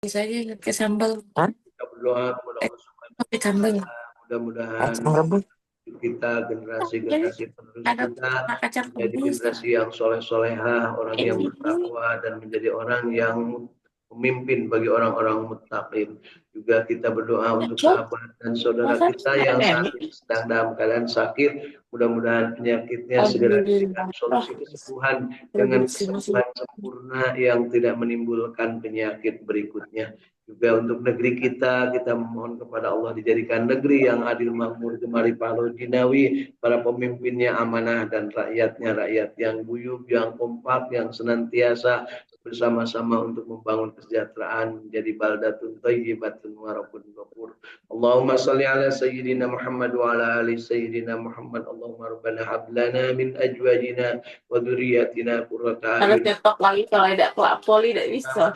Saya ke sambal. Kita berdoa kepada Allah Subhanahu Pakai wa sambal. Ta'ala, mudah-mudahan Kacang rebus. kita Jadi generasi penerus ada kita kacang menjadi rebus. generasi yang soleh-solehah, orang yang bertakwa dan menjadi orang yang pemimpin bagi orang-orang muttaqin. Juga kita berdoa untuk sahabat dan saudara Makan kita ada yang saat meme. ini sedang dalam keadaan sakit. Mudah-mudahan penyakitnya segera diberikan Alhamdulillah. solusi kesembuhan dengan Produksi masih. kesembuhan sempurna yang tidak menimbulkan penyakit berikutnya. Juga untuk negeri kita memohon kepada Allah dijadikan negeri yang adil, makmur, gemari, pahlawan, jinawi, para pemimpinnya amanah dan rakyatnya rakyat yang guyup, yang kompak, yang senantiasa bersama-sama untuk membangun kesejahteraan menjadi baldatun thayyibatun wa rabbun ghafur. Allahumma shalli ala sayyidina Muhammad wa ala ali sayyidina Muhammad. Allahumma rabbana hab lana min azwajina wa dhurriyyatina qurrata Kalau a'yun. cetok lagi kalau tidak poli tidak bisa.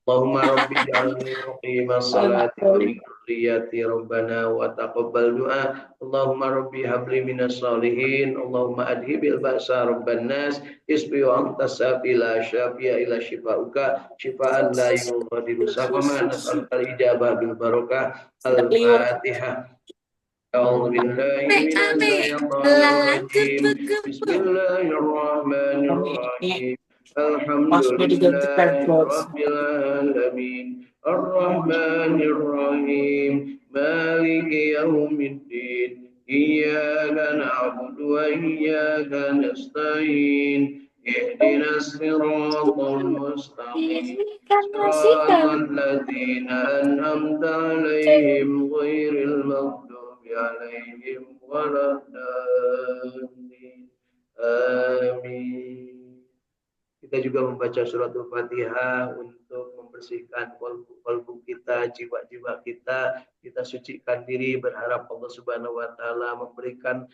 Allahumma rabbi ja'alni muqimas Kalau nggak salati wa poli. min dzurriyyati rabbana wa taqabbal du'a. Allahumma rabbi habli minas salihin. Allahumma adhibil ba'sa rabban nas. Isbi wa anta safi la syafi'a ila shifa'uka shifa'an la yughadiru saqama. Nas'aluka al-ijabah bil barakah. Sudah liur. Al-Fatihah. أعوذ بالله من الشيطان Lanjut الرجيم. بسم begemuk. الله الرحمن Ini الرحيم. الحمد pas udah diganti لله pampers. رب العالمين الرحمن الرحيم مالك يوم الدين إياك نعبد وإياك نستعين اهدنا الصراط المستقيم Kan masih صراط kan. الذين أنعمت عليهم غير المغضوب عليهم ولا الضالين آمين. Kita juga membaca surat Al-Fatihah untuk membersihkan kolbu kita, jiwa-jiwa kita. Kita sucikan diri berharap Allah Subhanahu wa taala memberikan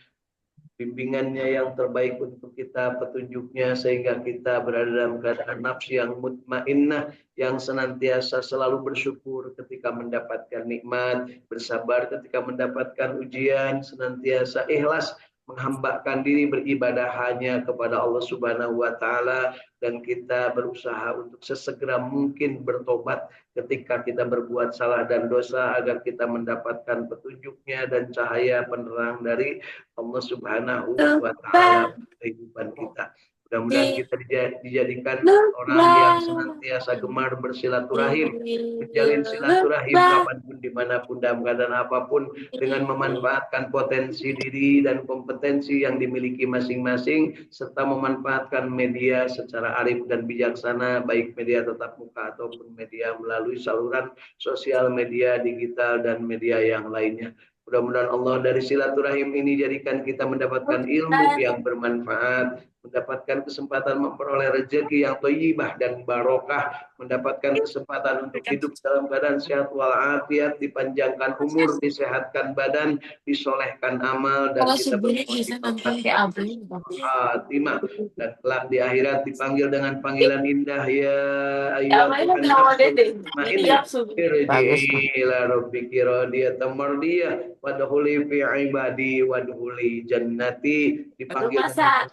bimbingannya yang terbaik untuk kita, petunjuknya sehingga kita berada dalam keadaan nafsu yang mutmainnah, yang senantiasa selalu bersyukur ketika mendapatkan nikmat, bersabar ketika mendapatkan ujian, senantiasa ikhlas menghambakan diri beribadah hanya kepada Allah Subhanahu wa taala, dan kita berusaha untuk sesegera mungkin bertobat ketika kita berbuat salah dan dosa agar kita mendapatkan petunjuknya dan cahaya penerang dari Allah Subhanahu wa taala kehidupan kita. Mudah-mudahan kita dijadikan orang yang senantiasa gemar bersilaturahim, menjalin silaturahim kapanpun, dimanapun, dalam keadaan apapun, dengan memanfaatkan potensi diri dan kompetensi yang dimiliki masing-masing, serta memanfaatkan media secara arif dan bijaksana, baik media tatap muka ataupun media melalui saluran sosial media digital dan media yang lainnya. Mudah-mudahan Allah dari silaturahim ini jadikan kita mendapatkan ilmu yang bermanfaat, mendapatkan kesempatan memperoleh rezeki yang thayyibah dan barokah, mendapatkan kesempatan untuk hidup dalam keadaan sehat walafiat, dipanjangkan umur, disehatkan badan, disolehkan amal, dan Kalau kita segini berbuat bisa nanti ditobatkan khatimah, dan kelak di akhirat dipanggil dengan panggilan indah, ya ayyuhan nafsul mutmainnah irji'i ila rabbiki radiyatan mardiyah wadkhuli fi ibadi wadkhuli jannati. Dipanggil dengan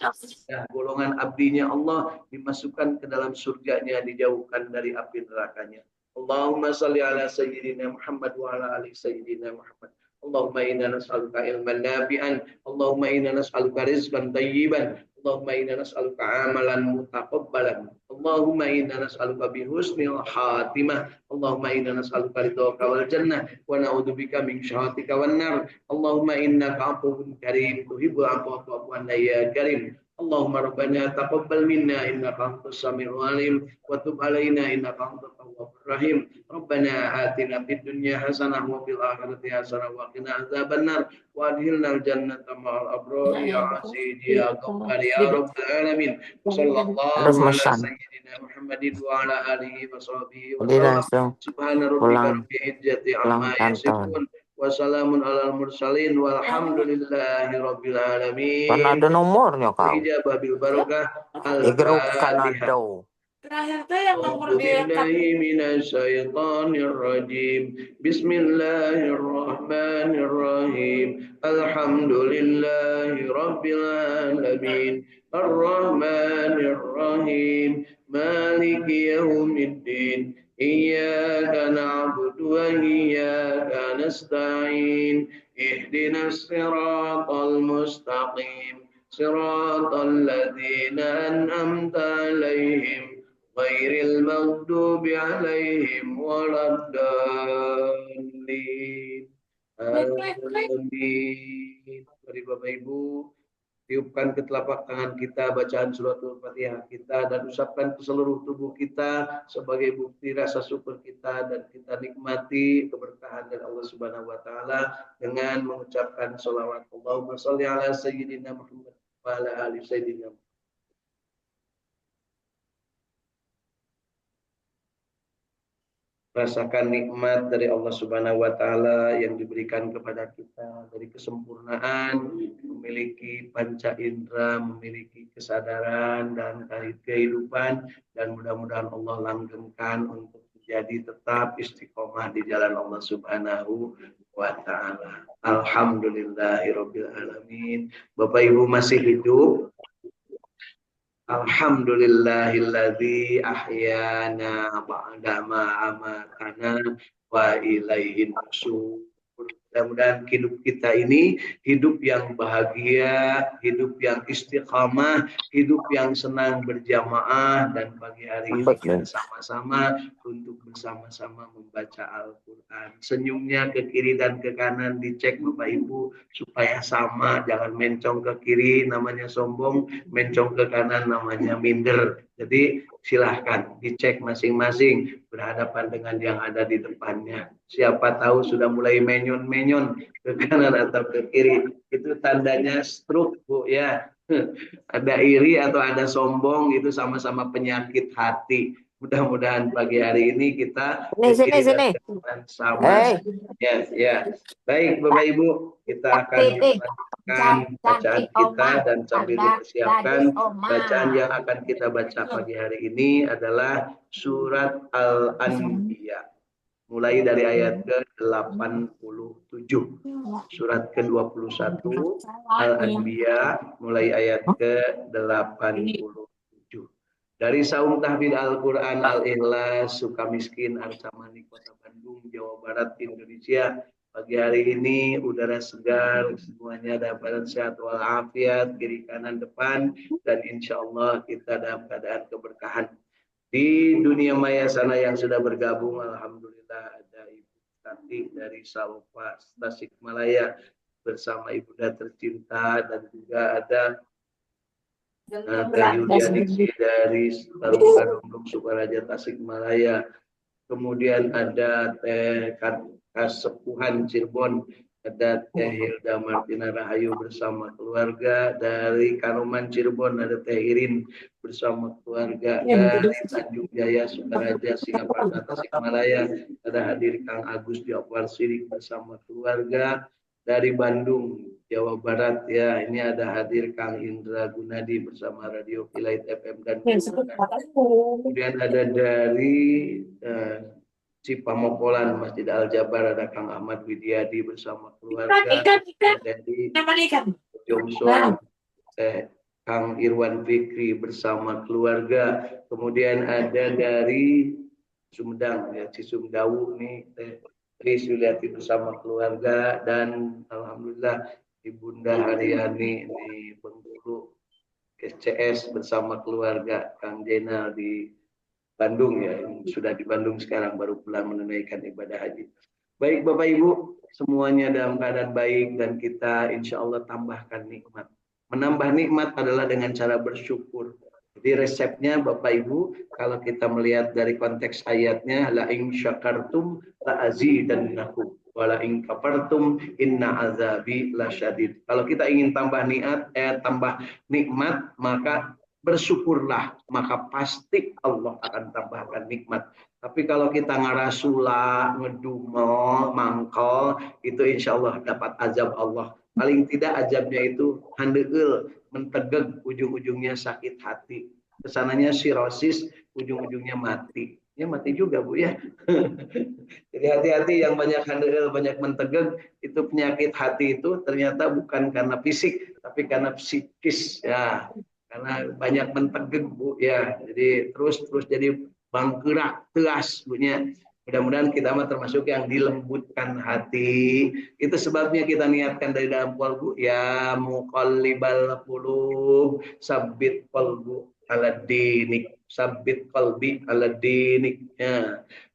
golongan abdinya Allah, dimasukkan ke dalam surganya, dijauhkan dari api nerakanya. Allahumma salli ala sayyidina Muhammad wa ala ali sayyidina Muhammad. Allahumma inna nas'aluka ilman nafi'an. Allahumma inna nas'aluka rizqan thayyiban. Allahumma inna nas'aluka amalan mutaqabbalan. Allahumma inna nas'aluka bihusnil khatimah. Allahumma inna nas'aluka ridhaka wal jannah wa na'udzubika min syahwatika wan nar. Allahumma innaka afuwwun karim tuhibbul afwa fa'fu anna ya karim. Allahumma rabbana taqabbal minna innaka antas samiul alim wa tub alaina innaka antat tawwabur rahim. Rabbana atina fid dunya hasanah wa fil akhirati hasanah wa qina adzabannar wa adkhilnal jannata ma'al abrar ya aziz ya ghaffar ya rabbal alamin. Sallallahu ala sayyidina Muhammadin wa ala alihi wa sahbihi wa sallam. Subhana rabbika rabbil izzati amma yasifun. Wassalamun alal mursalin walhamdulillahi rabbil alamin. Kan ada nomornya kau. Ijabah bil barakah. Al-Fatihah. Terakhir tuh yang nomor dia. Bismillahirrahmanirrahim. Alhamdulillahi rabbil alamin. Ar-Rahmanir Rahim. Maliki yaumiddin. إياك نعبد وإياك نستعين اهدنا الصراط المستقيم صراط الذين أنعمت عليهم غير المغضوب عليهم ولا الضالين. Amin. Mari Bapak Ibu, tiupkan ke telapak tangan kita bacaan suratul Fatihah kita dan usapkan ke seluruh tubuh kita sebagai bukti rasa syukur kita dan kita nikmati keberkahan dari Allah Subhanahu wa taala dengan mengucapkan shalawat Allahumma shalli ala sayyidina Muhammad wa ala ali sayyidina Muhammad. Rasakan nikmat dari Allah Subhanahu wa taala yang diberikan kepada kita dari kesempurnaan, memiliki panca indera, memiliki kesadaran dan kehidupan, dan mudah-mudahan Allah langgengkan untuk menjadi tetap istiqomah di jalan Allah Subhanahu wa taala. Alhamdulillahirabbil alamin. Bapak Ibu masih hidup? Alhamdulillahilladzi ahyana ba'da ma amatana wa ilaihin nusyur. Mudah-mudahan hidup kita ini hidup yang bahagia, hidup yang istiqamah, hidup yang senang berjamaah, dan pagi hari ini kita sama-sama untuk bersama-sama membaca Al-Quran. Senyumnya ke kiri dan ke kanan dicek Bapak Ibu supaya sama, jangan mencong ke kiri namanya sombong, mencong ke kanan namanya minder. Jadi silahkan dicek masing-masing berhadapan dengan yang ada di depannya. Siapa tahu sudah mulai menyon-menyon ke kanan atau ke kiri, itu tandanya stroke Bu ya. Ada iri atau ada sombong, itu sama-sama penyakit hati. Mudah-mudahan pagi hari ini kita Sini. sama. Ya. Baik Bapak Ibu, kita akan melanjutkan bacaan kita dan sambil dipersiapkan bacaan yang akan kita baca pagi hari ini adalah surat Al-Anbiya. Mulai dari ayat ke-87. Surat ke-21 Al-Anbiya mulai ayat ke-87. Dari Saung Tahfidz Al-Quran Al-Ikhlas Sukamiskin Arsamani Kota Bandung, Jawa Barat, Indonesia. Pagi hari ini udara segar, semuanya dapat sehat walafiat, kiri kanan depan, dan insya Allah kita dalam keadaan keberkahan. Di dunia maya sana yang sudah bergabung, alhamdulillah ada Ibu Tati dari Salopa Tasikmalaya bersama Ibunda tercinta, dan juga ada Teh Yulianiksi dari Tarung Kadondong Sukaraja Tasikmalaya. Kemudian ada Teh Kasepuhan Cirebon, ada Teh Hilda Martina Rahayu bersama keluarga. Dari Kanoman Cirebon ada Teh Irin bersama keluarga. Dari Tanjung Jaya Sukaraja Singaparna Tasikmalaya ada hadir Kang Agus Jafar Sidik bersama keluarga. Dari Bandung Jawa Barat ya, ini ada hadir Kang Indra Gunadi bersama Radio Kilait FM dan kemudian ada dari Cipamokolan Masjid Al Jabar ada Kang Ahmad Widiadi bersama keluarga. Dari Jongson Kang Irwan Fikri bersama keluarga. Kemudian ada dari Sumedang ya, Cisumdawu nih Tri Suliati bersama keluarga, dan alhamdulillah Ibunda Haryani di Bengkulu SCS bersama keluarga. Kang Jenal di Bandung ya, sudah di Bandung sekarang baru pulang menunaikan ibadah haji. Baik Bapak Ibu, semuanya dalam keadaan baik dan kita insya Allah tambahkan nikmat. Menambah nikmat adalah dengan cara bersyukur. Jadi resepnya Bapak Ibu, kalau kita melihat dari konteks ayatnya, la in syakartum la azidannakum wa la in kafartum inna azabi lasyadid. Kalau kita ingin tambah nikmat, maka bersyukurlah, maka pasti Allah akan tambahkan nikmat. Tapi kalau kita ngarasula, ngedumel, mangkol, itu insya Allah dapat azab Allah. Paling tidak azabnya itu handeul, mentegeg, ujung-ujungnya sakit hati. Kesananya sirosis, ujung-ujungnya mati. Ya mati juga Bu ya. Jadi hati-hati yang banyak handeul, banyak mentegeg, itu penyakit hati itu ternyata bukan karena fisik, tapi karena psikis ya. Karena banyak mentegeg Bu ya. Jadi terus jadi bangkerak teras bunyinya. Mudah-mudahan kita mah termasuk yang dilembutkan hati. Itu sebabnya kita niatkan dari dalam qalbu, ya muqallibal qulub, sabbit qalbu ala dinik, sabbit qalbi ala dinik.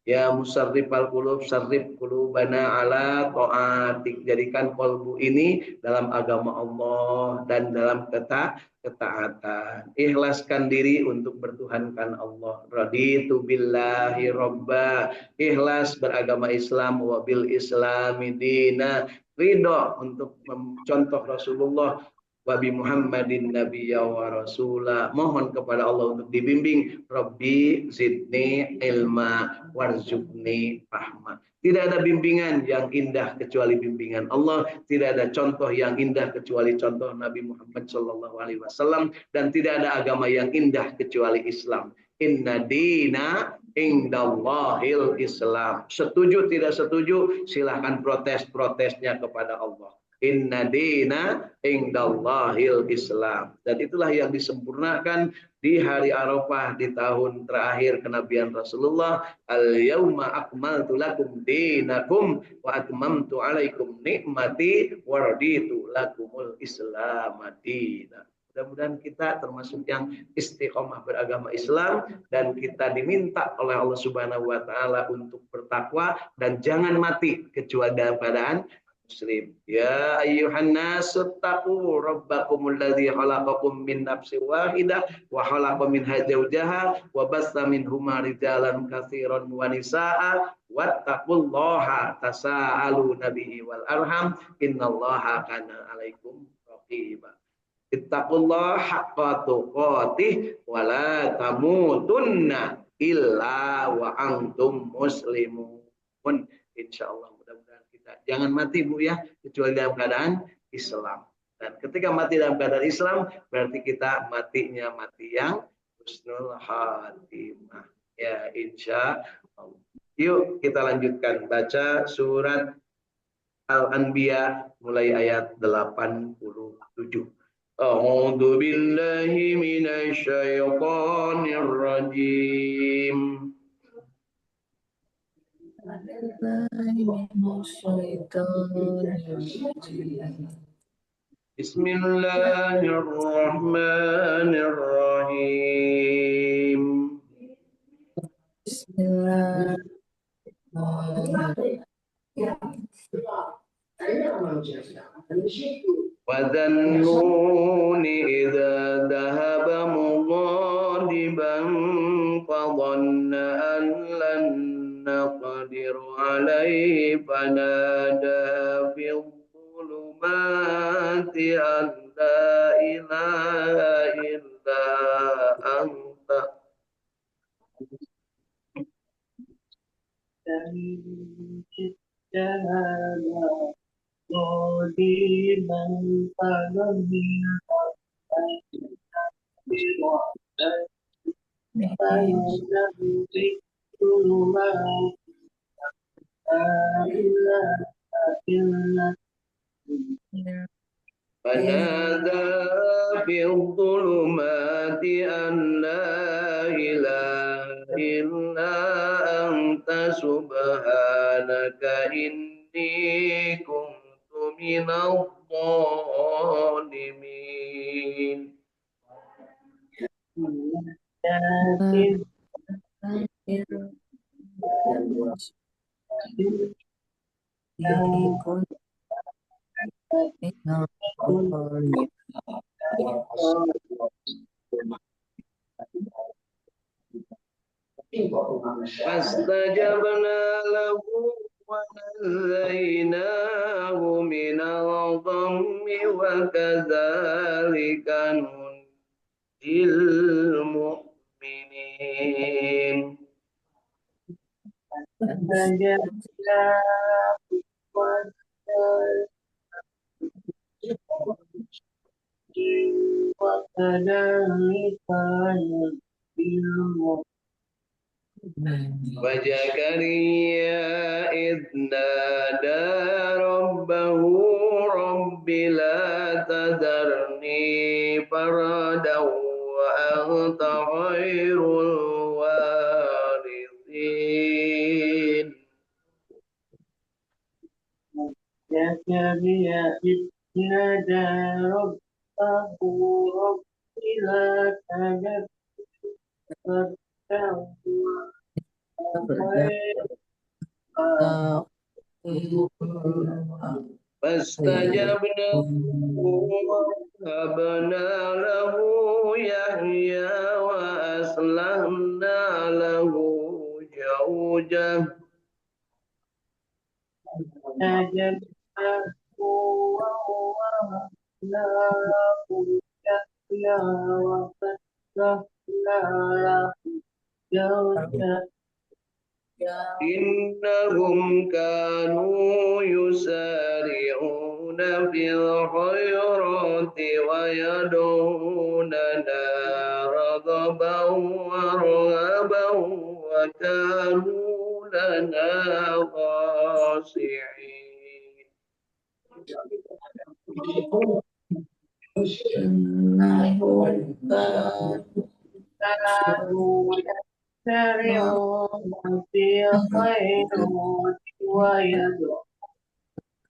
Ya musarrifal qulub, sarrif qulubana ala taatik. Jadikan qalbu ini dalam agama Allah dan dalam ketaatan. Ikhlaskan diri untuk bertuhankan Allah. Raditu billahi robba. Ikhlas beragama Islam, wabil islami dina. Ridho untuk mencontoh Rasulullah, wabi Muhammadin nabiyya wa rasula. Mohon kepada Allah untuk dibimbing. Rabbi zidni ilma warzuqni fahma. Tidak ada bimbingan yang indah kecuali bimbingan Allah. Tidak ada contoh yang indah kecuali contoh Nabi Muhammad SAW. Dan tidak ada agama yang indah kecuali Islam. Inna dina indallahil Islam. Setuju tidak setuju, silahkan protes-protesnya kepada Allah. Inna dina indallahil Islam. Dan itulah yang disempurnakan di hari Arafah di tahun terakhir kenabian Rasulullah. Al-yawma akmaltu lakum dinakum wa atmamtu alaikum nikmati wa raditu lakumul Islam madina. Mudah-mudahan kita termasuk yang istiqomah beragama Islam dan kita diminta oleh Allah Subhanahu wa taala untuk bertakwa dan jangan mati kecuali dalam keadaan muslim. Ya ayyuhan nasu taqu rabbakumul ladzi khalaqakum min nafsin wahidah wa khalaqa minha zawjaha wa bassa minhuma rijalan katsiran wa nisaa wattaqullaha tasaaluna bihi wal arham innallaha kana 'alaikum raqiba. Ittaqullaha haqqa tuqatih wa la tamutunna illa wa antum muslimun. Insyaallah mudah-mudahan kita jangan mati Bu ya kecuali dalam keadaan Islam. Dan ketika mati dalam keadaan Islam berarti kita matinya mati yang husnul khatimah. Ya insyaallah. Yuk kita lanjutkan baca surat Al-Anbiya mulai ayat 87. A'udzu billahi minasy syaithanir rajim. Bismillahirrahmanirrahim. وَذَنُّونِ إِذَا ذَهَبَ مُغَاضِبًا فَظَنَّ أَن لَّن نَّقْدِرَ عَلَيْهِ فَنَادَىٰ فِي الظُّلُمَاتِ أَن لَّا إِلَٰهَ إِلَّا أَنتَ فنادى في الظلمات أن لا إله إلا أنت سبحانك إني كنت من الظالمين. فاستجبنا له ونجيناه من الغم وكذلك ننجي المؤمنين. وزكريا إذ نادى ربه رب لا تذرني فردا وأنت خير الوارثين. زكريا إذ نادى ربه رب لا تذر فردا فاستجبنا ووهبنا له يحيى وأصلحنا له زوجه فاستجبنا ووهبنا له يحيى وفتحنا له زوجا إنهم كانوا يسارعون في الخيرات ويدعوننا رغبا ورهبا وكانوا لنا خاشعين كانوا يسارعون في الخيرات ويدعونهم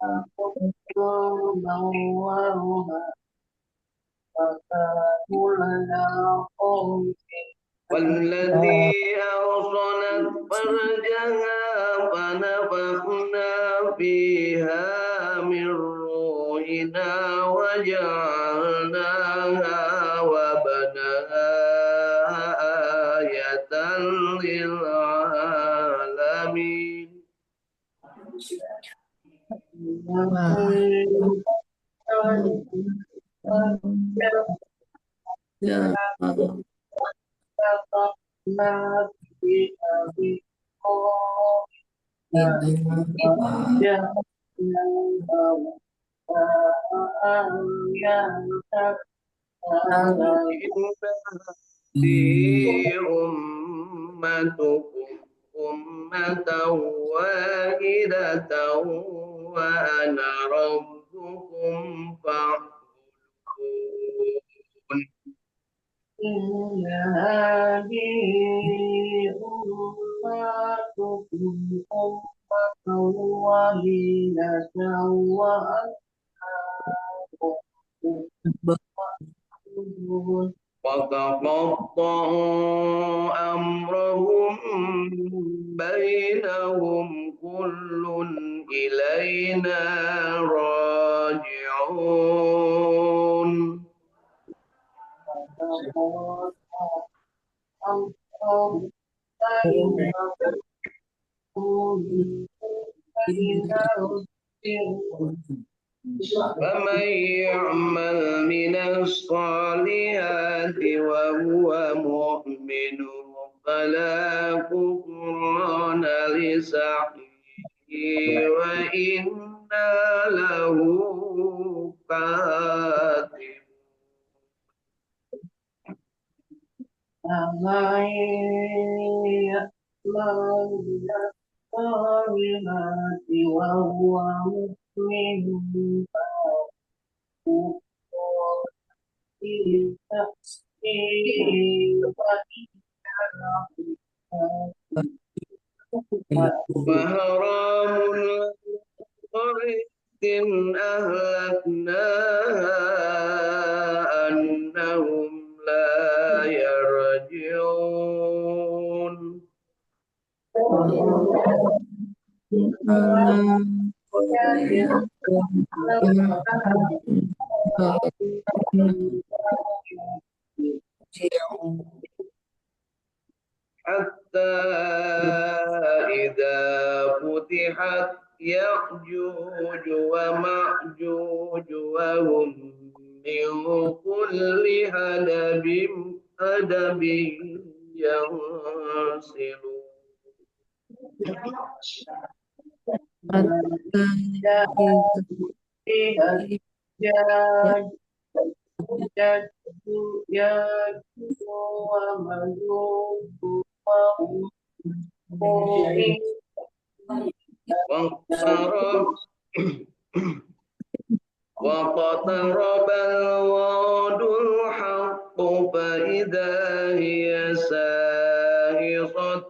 رغبا ورهبا وكانوا لنا خاشعين والذي أرسلت فرجها فنفخنا فيها من روحنا وجعلناها وبنها آية للعالمين هذه أمتكم أمة واحدة وأنا ربكم فاعبدون إن هذه أمتكم أمة واحدة وأنا ربكم وتقطعوا أمرهم بينهم كل إلينا راجعون فمن يعمل من الصالحات وهو مؤمن فلا كفران لسعيه وإنا له كاتبون وهو مؤمن وحرام قرية أهلكناها أنهم لا يرجعون حتى إذا فتحت يأجوج ومأجوج وهم من كل هدب ينسلون واقترب واقترب الوعد الحق فإذا هي ساهصة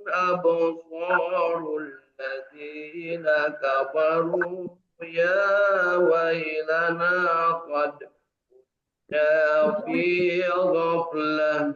أبصار الذين كفروا يا ويلنا قد كنا في غفلة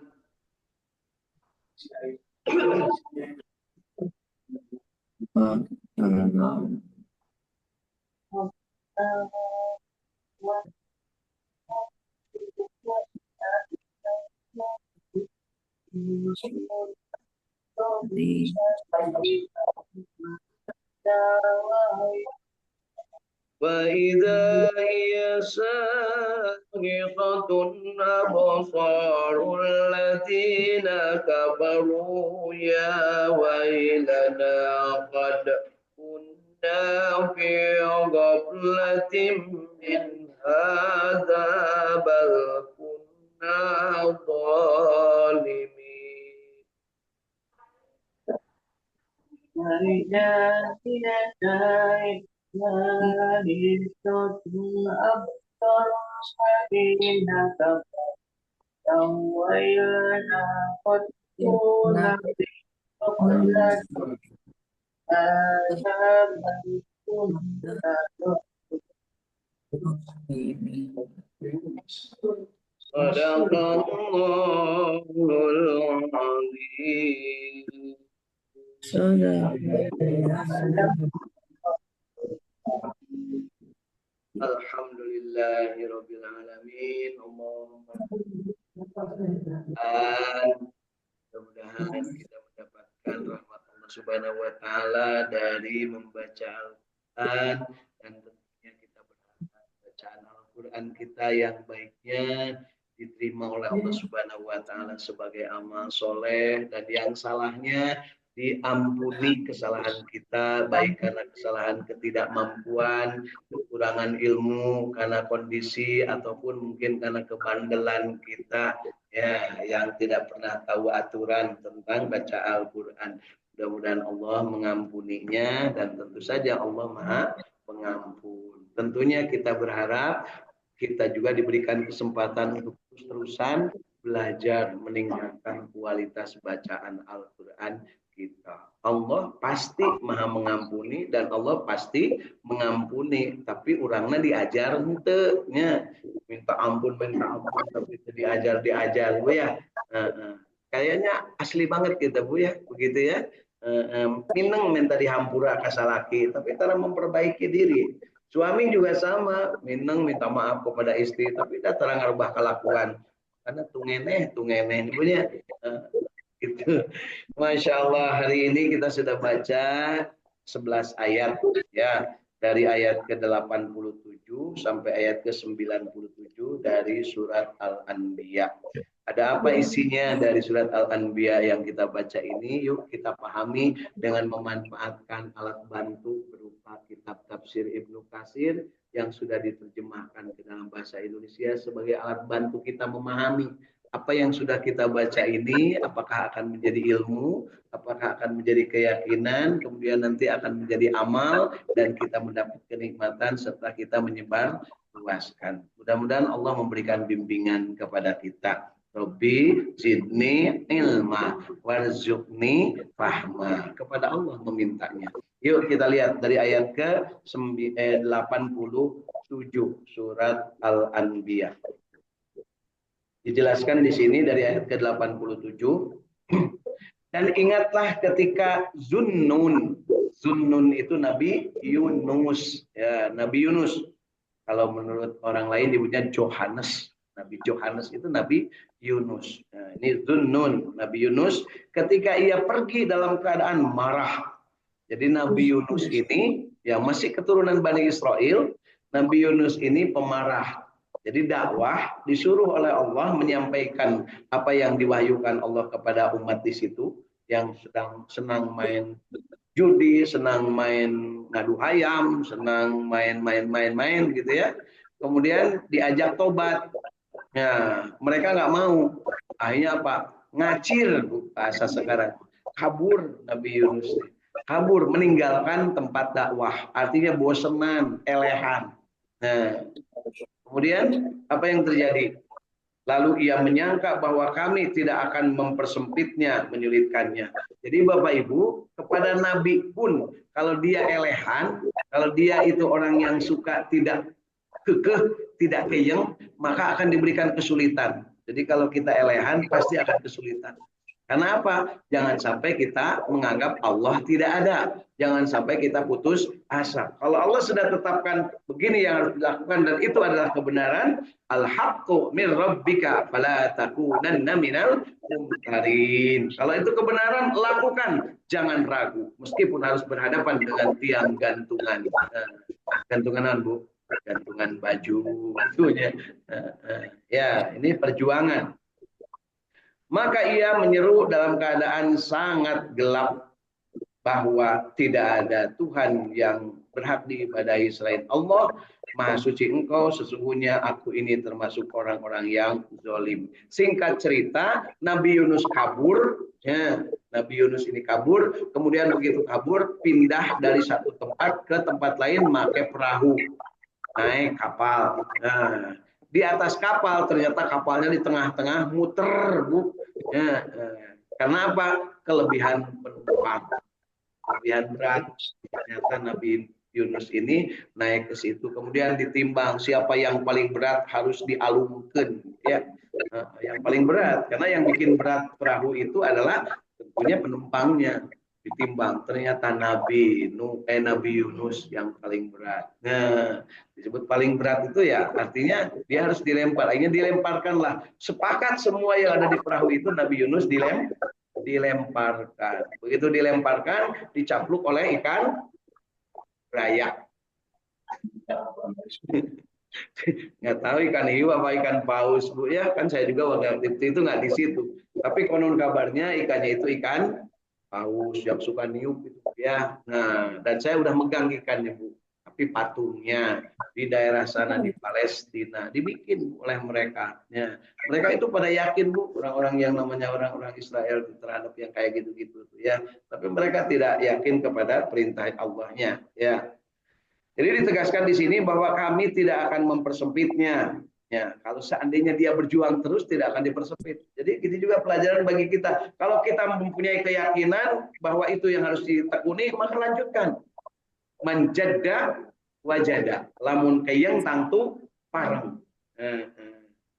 وإذا هي سارقة أبصار الذين كفروا يا ويلنا قد كنا في غفلة من هذا بل كنا ظالمين. ورجال نتائج سارقة أبصر الذين كفروا ويلنا قد كنا في غفلة هذا بل كنا صدق الله العظيم. Alhamdulillahirabbil alamin. Allahumma mudah-mudahan kita mendapatkan rahmat Allah Subhanahu wa taala dari membaca Al-Qur'an, dan tentunya kita berharap bacaan Al-Qur'an kita yang baiknya diterima oleh Allah Subhanahu wa taala sebagai amal soleh, dan yang salahnya diampuni kesalahan kita, baik karena kesalahan ketidakmampuan, kekurangan ilmu, karena kondisi, ataupun mungkin karena kebandelan kita ya yang tidak pernah tahu aturan tentang baca Al-Qur'an. Mudah-mudahan Allah mengampuninya, dan tentu saja Allah Maha Pengampun. Tentunya kita berharap kita juga diberikan kesempatan untuk terus-terusan belajar meningkatkan kualitas bacaan Al-Qur'an kita. Allah pasti Maha Mengampuni, dan Allah pasti mengampuni, tapi orangnya diajar henteu-nya. Minta ampun tapi diajar Bu ya. Kayaknya asli banget kita Bu ya, begitu ya. Mineng minta dihampura kasalaki, tapi cara memperbaiki diri. Suami juga sama, mineng minta maaf kepada istri, tapi dah terang ngarubah kelakuan. Karena tungeneh Bu ya. Gitu. Masya Allah, hari ini kita sudah baca 11 ayat ya, dari ayat ke-87 sampai ayat ke-97 dari surat Al-Anbiya. Ada apa isinya dari surat Al-Anbiya yang kita baca ini? Yuk kita pahami dengan memanfaatkan alat bantu berupa kitab tafsir Ibnu Katsir yang sudah diterjemahkan ke dalam bahasa Indonesia sebagai alat bantu kita memahami apa yang sudah kita baca ini, apakah akan menjadi ilmu, apakah akan menjadi keyakinan, kemudian nanti akan menjadi amal, dan kita mendapat kenikmatan serta kita menyebar luaskan. Mudah-mudahan Allah memberikan bimbingan kepada kita. Rabbi zidni ilma warzuqni fahma. Kepada Allah memintanya. Yuk kita lihat dari ayat ke-87 surat Al-Anbiya. Dijelaskan di sini dari ayat ke-87. Dan ingatlah ketika Zunnun itu Nabi Yunus, ya, Nabi Yunus. Kalau menurut orang lain disebutnya Johannes. Nabi Johannes itu Nabi Yunus. Nah, ini Zunnun, Nabi Yunus ketika ia pergi dalam keadaan marah. Jadi Nabi Yunus ini yang masih keturunan Bani Israel, Nabi Yunus ini pemarah. Jadi dakwah disuruh oleh Allah menyampaikan apa yang diwahyukan Allah kepada umat di situ yang sedang senang main judi, senang main ngadu ayam, senang main gitu ya. Kemudian diajak tobat. Nah, mereka nggak mau. Akhirnya apa? Ngacir bahasa sekarang. Kabur Nabi Yunus. Kabur, meninggalkan tempat dakwah. Artinya bosenan, elehan. Nah, kemudian apa yang terjadi? Lalu ia menyangka bahwa kami tidak akan mempersempitnya, menyulitkannya. Jadi Bapak Ibu, kepada Nabi pun kalau dia elehan, Kalau dia itu orang yang suka tidak kekeh, tidak keyeng, maka akan diberikan kesulitan. Jadi kalau kita elehan pasti akan kesulitan. Karena apa? Jangan sampai kita menganggap Allah tidak ada. Jangan sampai kita putus asa. Kalau Allah sudah tetapkan begini yang harus dilakukan dan itu adalah kebenaran, al-haqqu min rabbika fala takunanna minal mumtarin. Kalau itu kebenaran, lakukan. Jangan ragu. Meskipun harus berhadapan dengan tiang gantungan. Gantungan, Bu. Gantungan baju. Ya, ini perjuangan. Maka ia menyeru dalam keadaan sangat gelap bahwa tidak ada Tuhan yang berhak diibadahi selain Allah. Maha suci Engkau, sesungguhnya aku ini termasuk orang-orang yang zalim. Singkat cerita, Nabi Yunus kabur. Ya, Nabi Yunus ini kabur. Kemudian begitu kabur, pindah dari satu tempat ke tempat lain, pakai perahu, naik kapal. Nah, di atas kapal ternyata kapalnya di tengah-tengah muter, Bu. Ya, karena apa? Kelebihan penumpang, kelebihan berat. Ternyata Nabi Yunus ini naik ke situ, kemudian ditimbang siapa yang paling berat harus dialungkan, ya, yang paling berat. Karena yang bikin berat perahu itu adalah tentunya penumpangnya. Ditimbang, ternyata Nabi Yunus yang paling berat. Nah, disebut paling berat itu ya artinya dia harus dilempar. Akhirnya dilemparkanlah. Sepakat semua yang ada di perahu itu Nabi Yunus dilemparkan. Begitu dilemparkan, dicapluk oleh ikan berayak. Nggak tahu ikan hiu apa ikan paus, Bu, ya kan saya juga waktu itu nggak di situ. Tapi konon kabarnya ikannya itu ikan paus yang suka niup gitu ya. Nah, dan saya udah megang ikannya, Bu. Tapi patungnya di daerah sana di Palestina dibikin oleh mereka. Ya. Mereka itu pada yakin, Bu, orang-orang yang namanya orang-orang Israel terhadap yang kayak gitu-gitu ya. Tapi mereka tidak yakin kepada perintah Allahnya, ya. Jadi ditegaskan di sini bahwa kami tidak akan mempersempitnya. Ya, kalau seandainya dia berjuang terus tidak akan dipersempit. Jadi ini juga pelajaran bagi kita. Kalau kita mempunyai keyakinan bahwa itu yang harus ditekuni, maka lanjutkan. Manjada wajada. Lamun keyeng tangtu parang.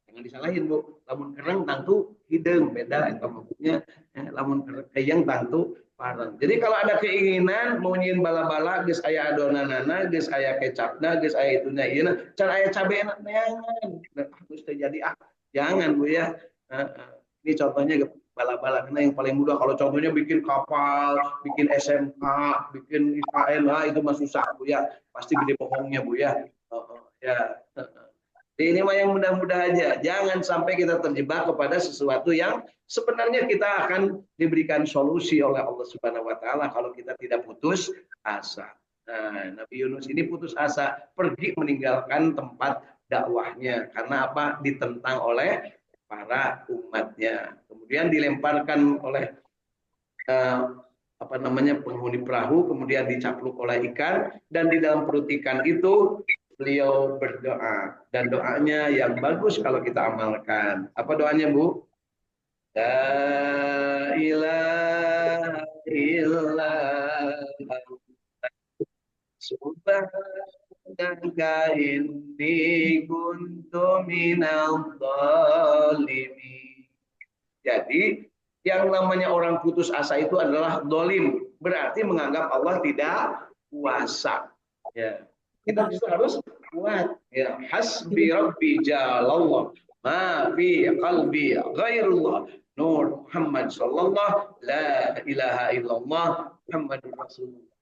Jangan disalahin, Bu. Lamun kereng tangtu hidung, beda itu maksudnya. Lamun keyeng tangtu parang. Jadi kalau ada keinginan mau nyin bala-bala geus aya adonanana, geus aya kecapna, geus aya itunya ieu can aya cabena neangan. Geus teh jadi jangan, Bu, ya. Ini contohnya bala-bala karena yang paling mudah kalau contohnya bikin kapal, bikin SMK, bikin IKN itu mah susah, Bu, ya. Pasti gede bohongnya, Bu, ya. Ya. Ini mah yang mudah-mudah aja. Jangan sampai kita terjebak kepada sesuatu yang sebenarnya kita akan diberikan solusi oleh Allah Subhanahu wa taala kalau kita tidak putus asa. Nah, Nabi Yunus ini putus asa, pergi meninggalkan tempat dakwahnya karena apa? Ditentang oleh para umatnya. Kemudian dilemparkan oleh penghuni perahu, kemudian dicapluk oleh ikan dan di dalam perut ikan itu beliau berdoa dan doanya yang bagus kalau kita amalkan. Apa doanya, Bu? La ilaha illallah subhanaka inni kuntu minadh dhalimin. Jadi yang namanya orang putus asa itu adalah dolim, berarti menganggap Allah tidak kuasa. Ya. Kita justru harus kuat. Ya, hasbi rabbi jalallah ma fi qalbi ghairullah nur Muhammad sallallahu la ilaha illallah Muhammadur Rasulullah.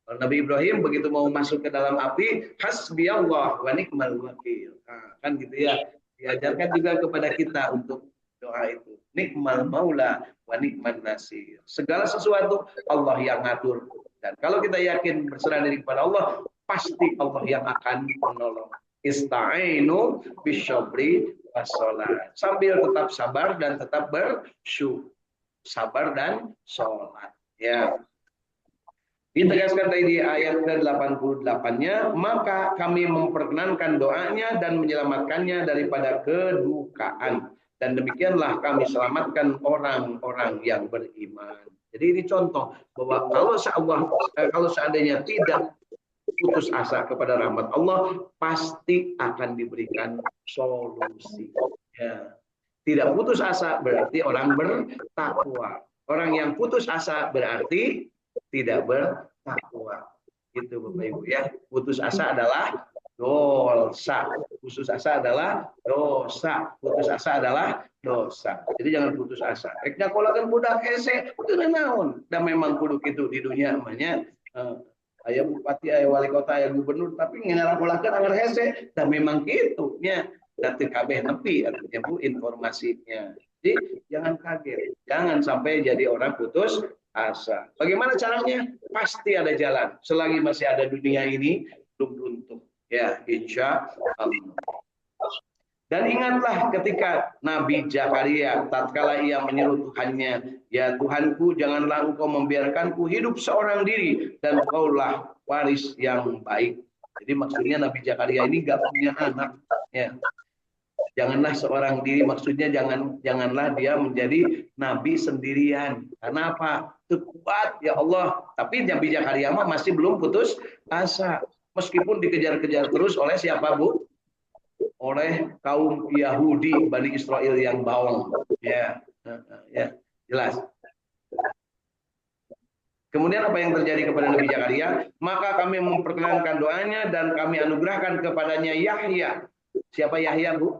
Nabi Ibrahim begitu mau masuk ke dalam api, hasbi Allah wa ni'mal wakil. Nah, kan gitu ya. Diajarkan juga kepada kita untuk doa itu. Nikmal maula wa nikman nasir. Segala sesuatu Allah yang ngatur. Dan kalau kita yakin berserah diri kepada Allah, pasti Allah yang akan menolong. Ista'inu bisyabri wassalat. Sambil tetap sabar dan tetap bersyukur. Sabar dan sholat. Ya. Ditegaskan tadi di ayat ke-88-nya, maka kami memperkenankan doanya dan menyelamatkannya daripada kedukaan. Dan demikianlah kami selamatkan orang-orang yang beriman. Jadi ini contoh bahwa kalau seandainya tidak putus asa kepada rahmat Allah, pasti akan diberikan solusi. Ya. Tidak putus asa berarti orang bertakwa. Orang yang putus asa berarti tidak bertakwa. Gitu Bapak Ibu ya. Putus asa adalah dosa. Putus asa adalah dosa. Putus asa adalah dosa. Jadi jangan putus asa. Rek nyakolakeun budak hese teu naon. Dan memang kudu kitu di dunia namanya aya bupati, aya wali kota, aya gubernur, tapi ngarapolakeun anggar hese. Dan memang kitu nya. Dan kabeh nepi artinya Bu informasinya. Jadi jangan kaget, jangan sampai jadi orang putus asa. Bagaimana caranya? Pasti ada jalan. Selagi masih ada dunia ini, belum runtuh. Ya, insya Allah. Dan ingatlah ketika Nabi Zakaria, tatkala ia menyeru Tuhannya, ya Tuhanku, janganlah engkau membiarkanku hidup seorang diri, dan engkaulah waris yang baik. Jadi maksudnya Nabi Zakaria ini gak punya anak. Ya. Janganlah seorang diri, maksudnya janganlah dia menjadi nabi sendirian. Karena apa? Kuat ya Allah. Tapi Nabi Zakaria masih belum putus asa. Meskipun dikejar-kejar terus oleh siapa Bu? Oleh kaum Yahudi Bani Israel yang bawang. Ya, ya, jelas. Kemudian apa yang terjadi kepada Nabi Zakaria? Maka kami memperkenankan doanya dan kami anugerahkan kepadanya Yahya. Siapa Yahya Bu?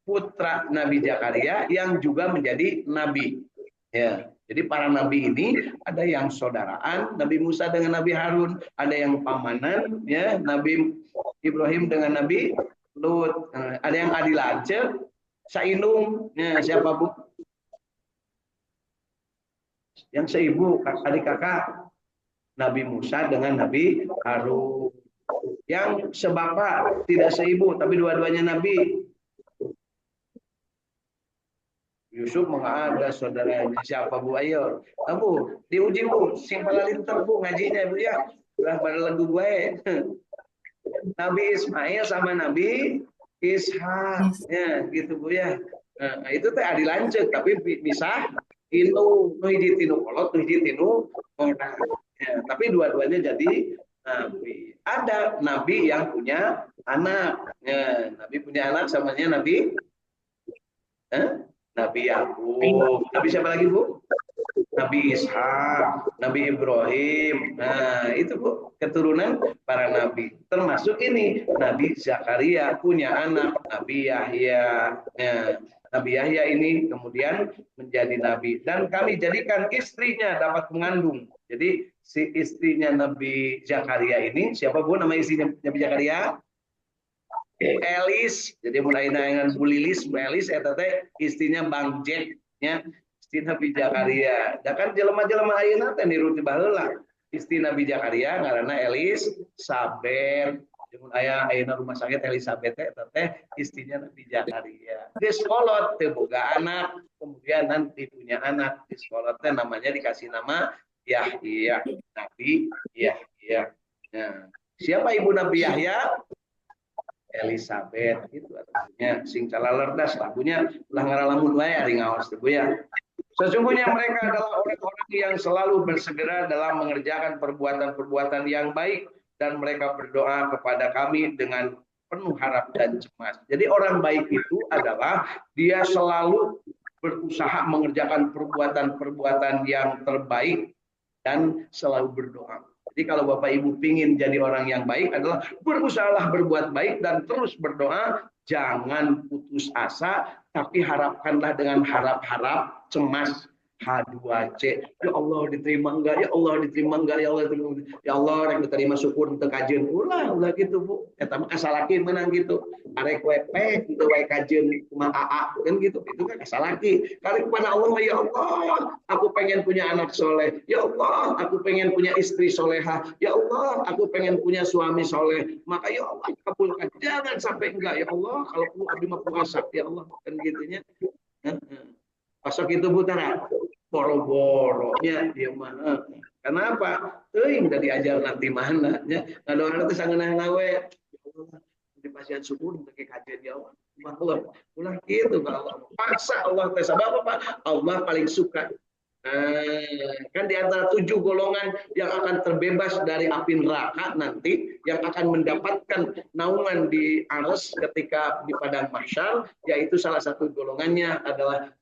Putra Nabi Zakaria yang juga menjadi nabi. Ya, jadi para nabi ini ada yang saudaraan Nabi Musa dengan Nabi Harun, ada yang pamanan ya Nabi Ibrahim dengan Nabi Lut, ada yang adilance, sainung, ya, siapa Bu? Yang seibu adik kakak Nabi Musa dengan Nabi Harun. Yang sebapak tidak seibu tapi dua-duanya nabi. Yusuf ada saudaranya siapa Bu? Ayo, Bu, diuji Bu, sing palalinter Bu ngajinya Bu ya. Ulah pada lagu gue. Nabi Ismail sama Nabi Ishak, ya gitu Bu ya. Nah, itu teh adi lanjut tapi misah inu hiji tinu kolot, hiji tinu orang. Ya, tapi dua-duanya jadi nabi. Ada nabi yang punya anak. Ya, nabi punya anak samanya Nabi Nabi Yakub. Nabi siapa lagi Bu? Nabi Ishak, Nabi Ibrahim. Nah, itu Bu, keturunan para nabi. Termasuk ini Nabi Zakaria punya anak Nabi Yahya. Nah, Nabi Yahya ini kemudian menjadi nabi dan kami jadikan istrinya dapat mengandung. Jadi si istrinya Nabi Zakaria ini siapa Bu nama istrinya Nabi Zakaria? Elis, jadi mulai dengan Bu Lilis, Bu Elis, teh istrinya Bang Jack, ya, istri Nabi Zakaria. Dan kan jelema-jelema ayeuna teh niru ti baheula. Istri Nabi Zakaria ngaranna Elis Saber. Jeung aya ayeuna rumah sakit Elizabeth teh istrinya Nabi Zakaria. Geus kolot teu boga anak, kemudian nanti punya anak. Geus kolot teh namanya dikasih nama Yahya, Nabi Yahya. Nah, siapa ibu Nabi Yahya? Elizabeth itu artinya sing calalerdas lagunya ulah ngaralamun wae ari ngaos teh ya. Sesungguhnya mereka adalah orang-orang yang selalu bersegera dalam mengerjakan perbuatan-perbuatan yang baik dan mereka berdoa kepada kami dengan penuh harap dan cemas. Jadi orang baik itu adalah dia selalu berusaha mengerjakan perbuatan-perbuatan yang terbaik dan selalu berdoa. Jadi kalau Bapak Ibu pingin jadi orang yang baik adalah berusahalah berbuat baik dan terus berdoa, jangan putus asa, tapi harapkanlah dengan harap-harap cemas. H2C, ya Allah diterima enggak, ya Allah diterima enggak, ya Allah diterima, ya Allah rek diterima syukur untuk kajian ulah gitu Bu, eta mah kasalakin menang gitu, arek we pek untuk we kajian kumaha AA kan gitu, itu kan kasalaki. Kali kepada Allah, ya Allah aku pengen punya anak soleh, ya Allah aku pengen punya istri soleha, ya Allah aku pengen punya suami soleh, maka ya Allah kabulkan, jangan sampai enggak, ya Allah kalau perlu abdi mah puasa, ya Allah kan gitunya. Pasok itu putara boro-boronya dia mah. Kenapa? Teuing da diajar nanti mana nya. Ngadoana teh sangeunahna we. Ya Allah, di pasien syukur teh kajian ya Allah. Allah, ulah kitu ka Allah. Paksa Allah teh sabab apa? Allah paling suka Kan di antara 7 golongan yang akan terbebas dari api neraka nanti, yang akan mendapatkan naungan di arsy ketika di padang mahsyar, yaitu salah satu golongannya adalah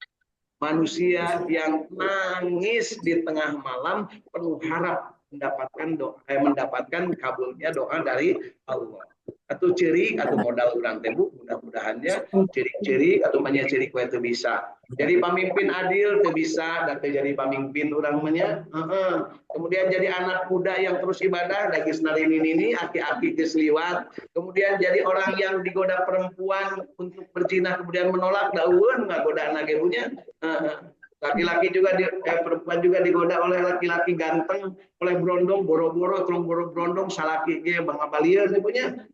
manusia yang nangis di tengah malam penuh harap mendapatkan kabulnya doa dari Allah. Atau ciri atau modal urang tembuk, mudah-mudahannya ciri-ciri atau banyak ciri kue itu bisa. Jadi pemimpin adil itu bisa, dan jadi pemimpin orangnya. Kemudian jadi anak muda yang terus ibadah, lagi senari ini aki-aki kesliwat. Kemudian jadi orang yang digoda perempuan untuk berzina, kemudian menolak, daun nggak goda anak ibunya. Laki-laki juga perempuan juga digoda oleh laki-laki ganteng, oleh brondong boro-boro trong brondong salaki ge bang abalieur punya.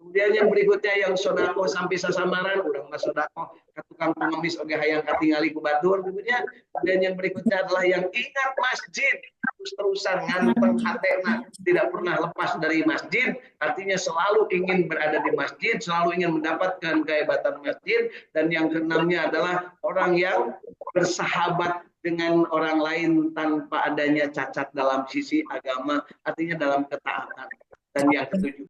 Kemudian yang berikutnya yang sodako sampai sasamaran, urang mah sodako ka tukang pengemis oge hayang katingali ku batur punya. Kemudian yang berikutnya adalah yang ingat masjid terus-terusan nganteng hatena, tidak pernah lepas dari masjid, artinya selalu ingin berada di masjid, selalu ingin mendapatkan kehebatan masjid. Dan yang keenamnya adalah orang yang bersahabat dengan orang lain tanpa adanya cacat dalam sisi agama, artinya dalam ketaatan. Dan yang ketujuh